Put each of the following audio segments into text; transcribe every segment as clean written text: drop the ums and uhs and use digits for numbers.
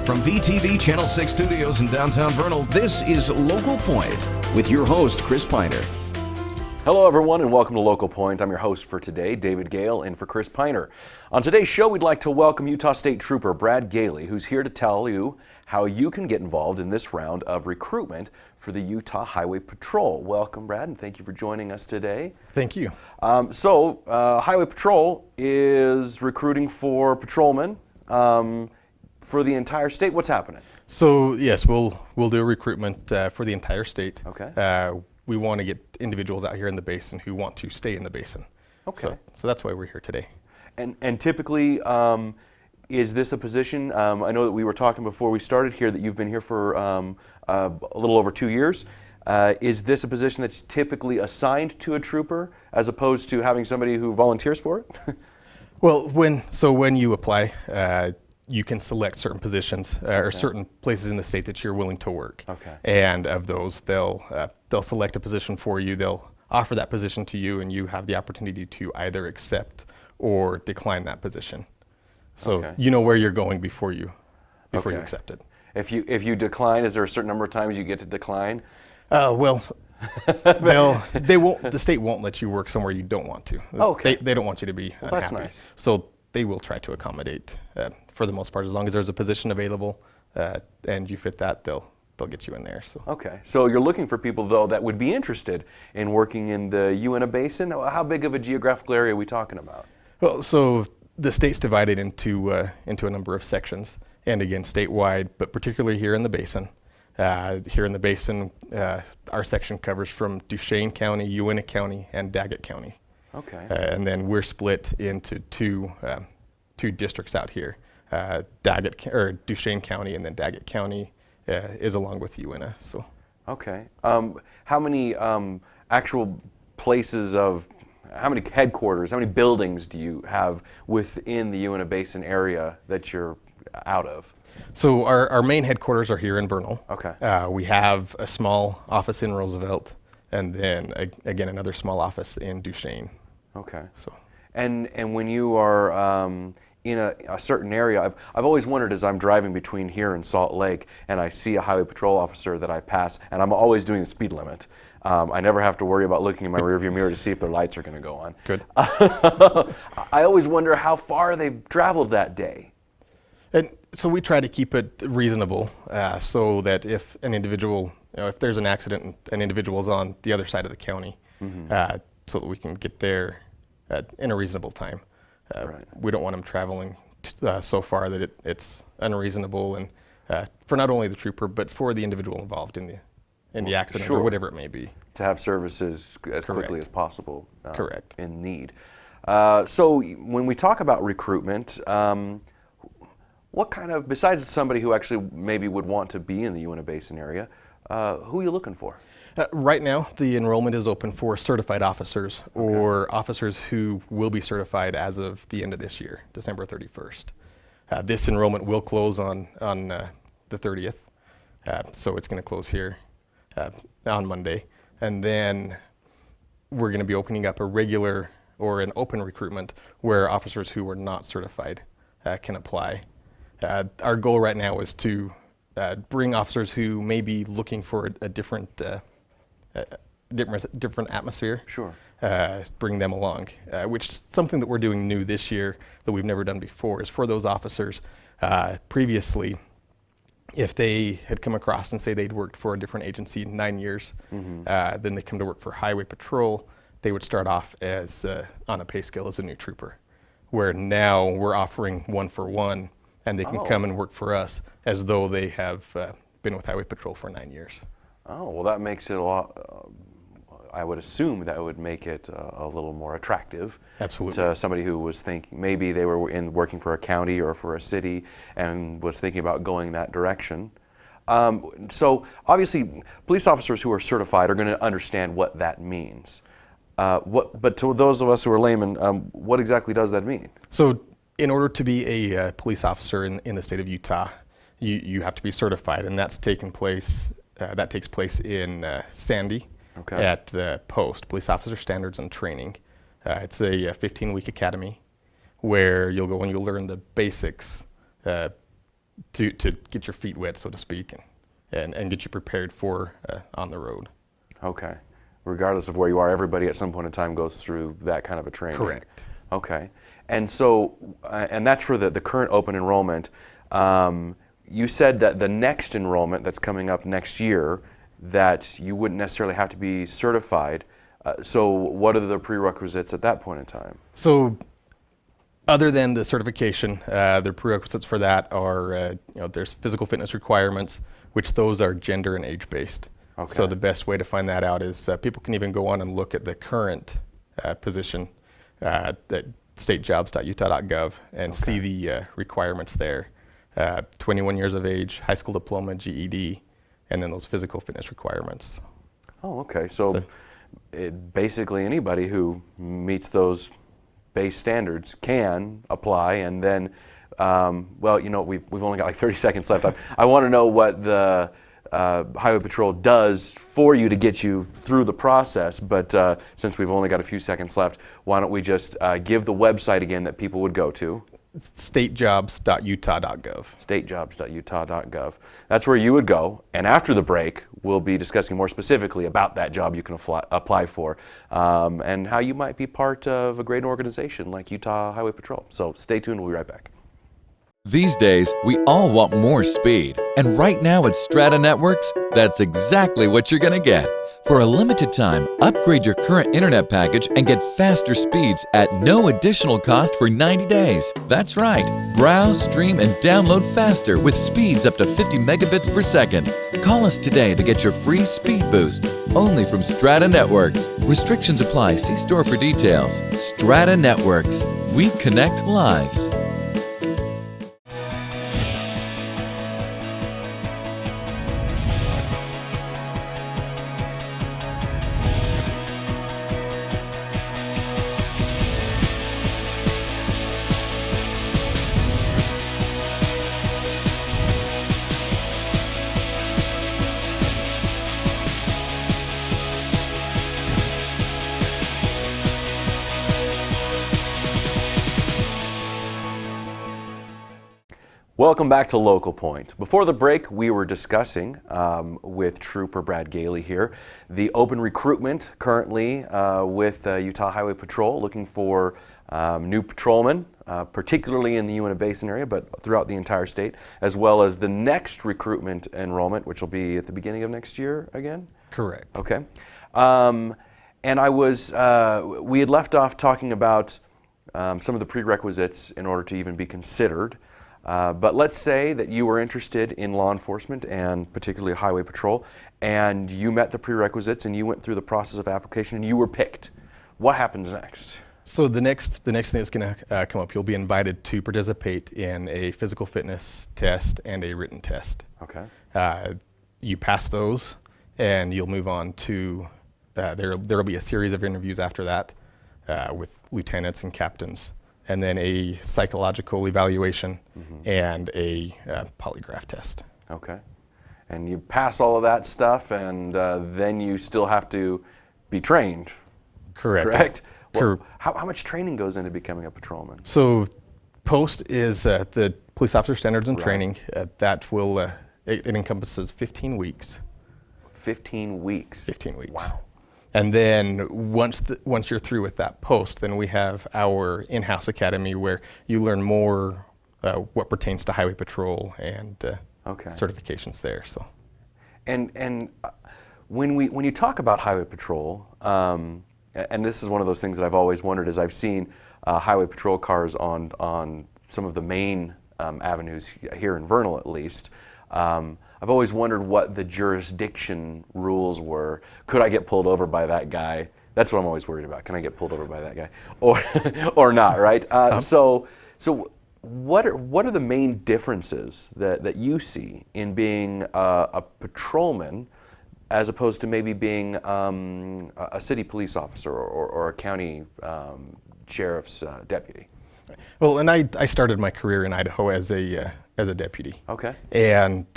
From VTV Channel 6 Studios in downtown Vernal, this is Local Point with your host, Chris Piner. Hello everyone and welcome to Local Point. I'm your host for today, David Gale, in for Chris Piner. On today's show, we'd like to welcome Utah State Trooper Brad Gailey, who's here to tell you how you can get involved in this round of recruitment for the Utah Highway Patrol. Welcome, Brad, and thank you for joining us today. Thank you. Highway Patrol is recruiting for patrolmen for the entire state. What's happening? So yes, we'll do a recruitment for the entire state. Okay. We want to get individuals out here in the basin who want to stay in the basin. Okay. So that's why we're here today. And typically, is this a position? I know that we were talking before we started here that you've been here for a little over 2 years. Is this a position that's typically assigned to a trooper as opposed to having somebody who volunteers for it? Well, when you apply, you can select certain positions or certain places in the state that you're willing to work. Okay. And of those, they'll select a position for you. They'll offer that position to you, and you have the opportunity to either accept or decline that position. So you know where you're going before you accept it. If you decline, is there a certain number of times you get to decline? Well, the state won't let you work somewhere you don't want to. Okay. They don't want you to be unhappy. That's nice. So they will try to accommodate for the most part, as long as there's a position available and you fit that, they'll get you in there. So. Okay. So you're looking for people though that would be interested in working in the Uintah Basin. How big of a geographical area are we talking about? Well, so the state's divided into a number of sections, and again statewide, but particularly here in the basin. Here in the basin, our section covers from Duchesne County, Uintah County, and Daggett County. Okay. And then we're split into two districts out here. Duchesne County, and then Daggett County is along with Uintah. So. Okay. How many actual places how many headquarters, how many buildings do you have within the Uintah Basin area that you're out of? So our main headquarters are here in Vernal. Okay. We have a small office in Roosevelt, and then again another small office in Duchesne. Okay. So. And when you are in a certain area, I've always wondered as I'm driving between here and Salt Lake, and I see a highway patrol officer that I pass, and I'm always doing the speed limit. I never have to worry about looking in my rearview mirror to see if their lights are going to go on. Good. I always wonder how far they've traveled that day. And so we try to keep it reasonable, so that if an individual, if there's an accident and an individual's on the other side of the county, so that we can get there in a reasonable time. Right. We don't want them traveling so far that it's unreasonable, and for not only the trooper but for the individual involved in the accident or whatever it may be. To have services as quickly as possible. Correct. In need. So when we talk about recruitment, what kind of, besides somebody who actually maybe would want to be in the Uintah Basin area, who are you looking for? Right now, the enrollment is open for certified officers or officers who will be certified as of the end of this year, December 31st. This enrollment will close on the 30th, so it's going to close here on Monday. And then we're going to be opening up a regular or an open recruitment where officers who are not certified can apply. Our goal right now is to bring officers who may be looking for a different atmosphere. Sure. Bring them along, which is something that we're doing new this year that we've never done before, is for those officers previously, if they had come across and say they'd worked for a different agency 9 years, then they come to work for Highway Patrol, they would start off as on a pay scale as a new trooper, where now we're offering 1-for-1, and they can come and work for us as though they have been with Highway Patrol for 9 years. Oh, well, that makes it a lot, I would assume that would make it a little more attractive. Absolutely. To somebody who was thinking, maybe they were working for a county or for a city and was thinking about going that direction. So obviously, police officers who are certified are going to understand what that means. But to those of us who are laymen, what exactly does that mean? So in order to be a police officer in the state of Utah, you have to be certified, and that's taken place. That takes place in Sandy at the post, Police Officer Standards and Training. It's a 15-week academy where you'll go and you'll learn the basics to get your feet wet, so to speak, and get you prepared for on the road. Okay. Regardless of where you are, everybody at some point in time goes through that kind of a training. Correct. Okay. And so, and that's for the current open enrollment. You said that the next enrollment that's coming up next year, that you wouldn't necessarily have to be certified. So what are the prerequisites at that point in time? So other than the certification, the prerequisites for that are, there's physical fitness requirements, which those are gender and age based. Okay. So the best way to find that out is people can even go on and look at the current position at statejobs.utah.gov and see the requirements there. 21 years of age, high school diploma, GED, and then those physical fitness requirements. Oh, okay. So basically anybody who meets those base standards can apply, and then, well, we've only got like 30 seconds left. I want to know what the Highway Patrol does for you to get you through the process, but since we've only got a few seconds left, why don't we just give the website again that people would go to? It's statejobs.utah.gov. Statejobs.utah.gov. That's where you would go, and after the break, we'll be discussing more specifically about that job you can apply for, and how you might be part of a great organization like Utah Highway Patrol. So stay tuned, we'll be right back. These days, we all want more speed, and right now at Strata Networks, that's exactly what you're going to get. For a limited time, upgrade your current internet package and get faster speeds at no additional cost for 90 days. That's right. Browse, stream, and download faster with speeds up to 50 megabits per second. Call us today to get your free speed boost, only from Strata Networks. Restrictions apply. See store for details. Strata Networks. We connect lives. Welcome back to Local Point. Before the break, we were discussing with Trooper Brad Gailey here the open recruitment currently with Utah Highway Patrol, looking for new patrolmen, particularly in the Uintah Basin area, but throughout the entire state, as well as the next recruitment enrollment, which will be at the beginning of next year again? Correct. Okay. And we had left off talking about some of the prerequisites in order to even be considered. But let's say that you were interested in law enforcement and particularly Highway Patrol, and you met the prerequisites and you went through the process of application and you were picked. What happens next? So the next thing that's going to come up, you'll be invited to participate in a physical fitness test and a written test. Okay. You pass those, and you'll move on to there'll be a series of interviews after that with lieutenants and captains, and then a psychological evaluation and a polygraph test. Okay. And you pass all of that stuff, and then you still have to be trained. Correct? Well, how much training goes into becoming a patrolman? So POST is the Police Officer Standards and Training. That will, it encompasses 15 weeks. 15 weeks? 15 weeks. Wow. And then once you're through with that post, then we have our in-house academy where you learn more what pertains to Highway Patrol and certifications there. So, and when you talk about Highway Patrol, and this is one of those things that I've always wondered, as I've seen Highway Patrol cars on some of the main avenues here in Vernal, at least. I've always wondered what the jurisdiction rules were. Could I get pulled over by that guy? That's what I'm always worried about. Can I get pulled over by that guy, or not? Right. So what are the main differences that you see in being a patrolman, as opposed to maybe being a city police officer or a county sheriff's deputy? Well, and I started my career in Idaho as a deputy. Okay. And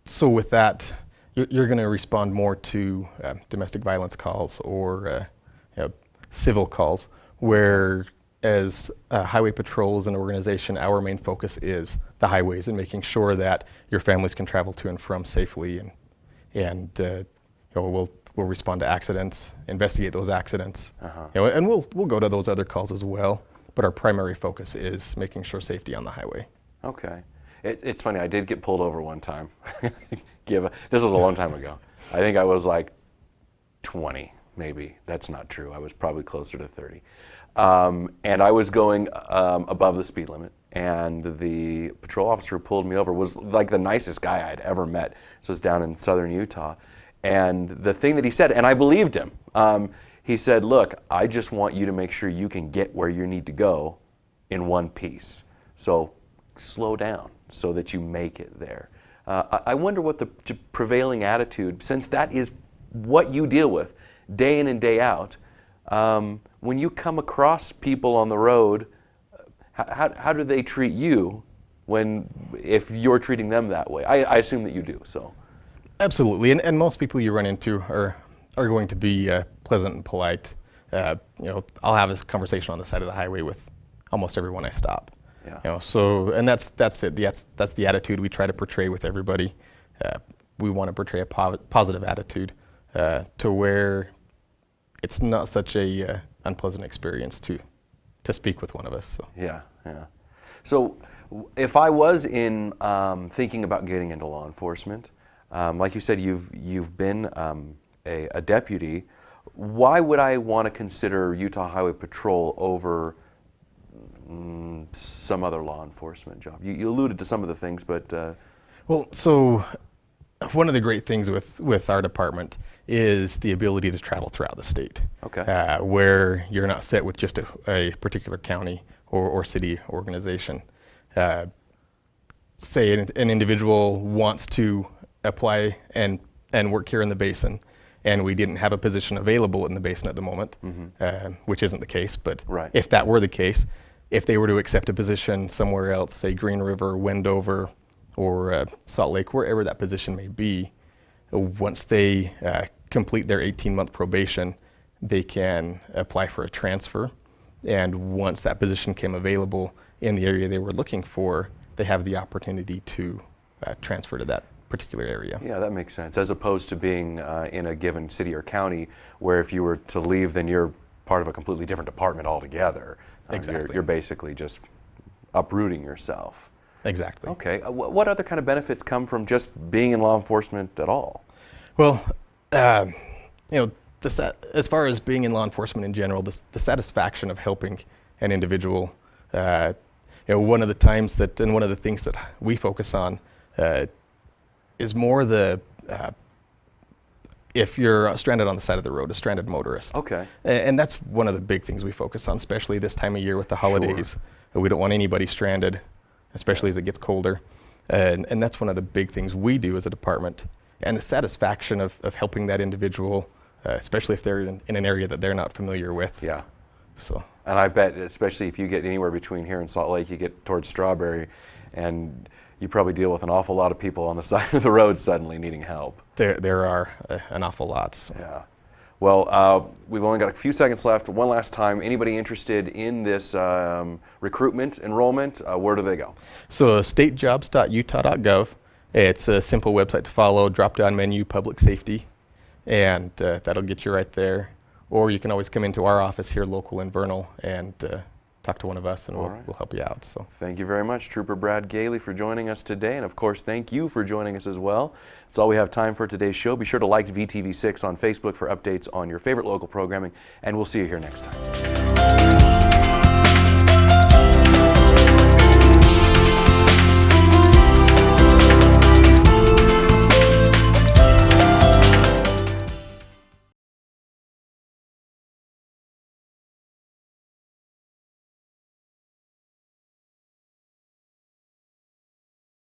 so with that, you're going to respond more to domestic violence calls or civil calls, where as highway patrol as an organization, our main focus is the highways and making sure that your families can travel to and from safely, and we'll respond to accidents, investigate those accidents, and we'll go to those other calls as well. But our primary focus is making sure safety on the highway. Okay. It's funny, I did get pulled over one time. This was a long time ago. I think I was like 20, maybe. That's not true. I was probably closer to 30. And I was going above the speed limit, and the patrol officer who pulled me over was like the nicest guy I'd ever met. This was down in southern Utah. And the thing that he said, and I believed him, he said, look, I just want you to make sure you can get where you need to go in one piece. So slow down so that you make it there. I wonder what the prevailing attitude, since that is what you deal with day in and day out, when you come across people on the road, how do they treat you if you're treating them that way? I assume that you do. So. Absolutely, and most people you run into are going to be pleasant and polite. I'll have this conversation on the side of the highway with almost everyone I stop. Yeah. So, and that's it. That's the attitude we try to portray with everybody. We want to portray a positive attitude to where it's not such a unpleasant experience to speak with one of us. So. Yeah. So, if I was thinking about getting into law enforcement, like you said, you've been a deputy. Why would I want to consider Utah Highway Patrol over some other law enforcement job? You alluded to some of the things, but well, so one of the great things with our department is the ability to travel throughout the state. Okay. Where you're not set with just a particular county or city organization. Say an individual wants to apply and work here in the basin, and we didn't have a position available in the basin at the moment, which isn't the case, but right. If that were the case, if they were to accept a position somewhere else, say Green River, Wendover, or Salt Lake, wherever that position may be, once they complete their 18-month probation, they can apply for a transfer, and once that position came available in the area they were looking for, they have the opportunity to transfer to that particular area. Yeah, that makes sense. As opposed to being in a given city or county, where if you were to leave, then you're part of a completely different department altogether. Exactly. You're basically just uprooting yourself. Exactly. Okay. What other kind of benefits come from just being in law enforcement at all? Well, as far as being in law enforcement in general, the satisfaction of helping an individual. One of the times and one of the things that we focus on is more if you're stranded on the side of the road, a stranded motorist. Okay. And that's one of the big things we focus on, especially this time of year with the holidays. Sure. We don't want anybody stranded, especially as it gets colder. And that's one of the big things we do as a department. And the satisfaction of helping that individual, especially if they're in an area that they're not familiar with. Yeah. So. And I bet, especially if you get anywhere between here and Salt Lake, you get towards Strawberry, and you probably deal with an awful lot of people on the side of the road suddenly needing help. There are an awful lot. So. Yeah. Well, we've only got a few seconds left. One last time, anybody interested in this recruitment enrollment, where do they go? So statejobs.utah.gov. It's a simple website to follow, drop-down menu, public safety, and that'll get you right there. Or you can always come into our office here local in Vernal and talk to one of us, and we'll help you out. So thank you very much, Trooper Brad Gailey, for joining us today. And of course, thank you for joining us as well. That's all we have time for today's show. Be sure to like VTV6 on Facebook for updates on your favorite local programming, and we'll see you here next time.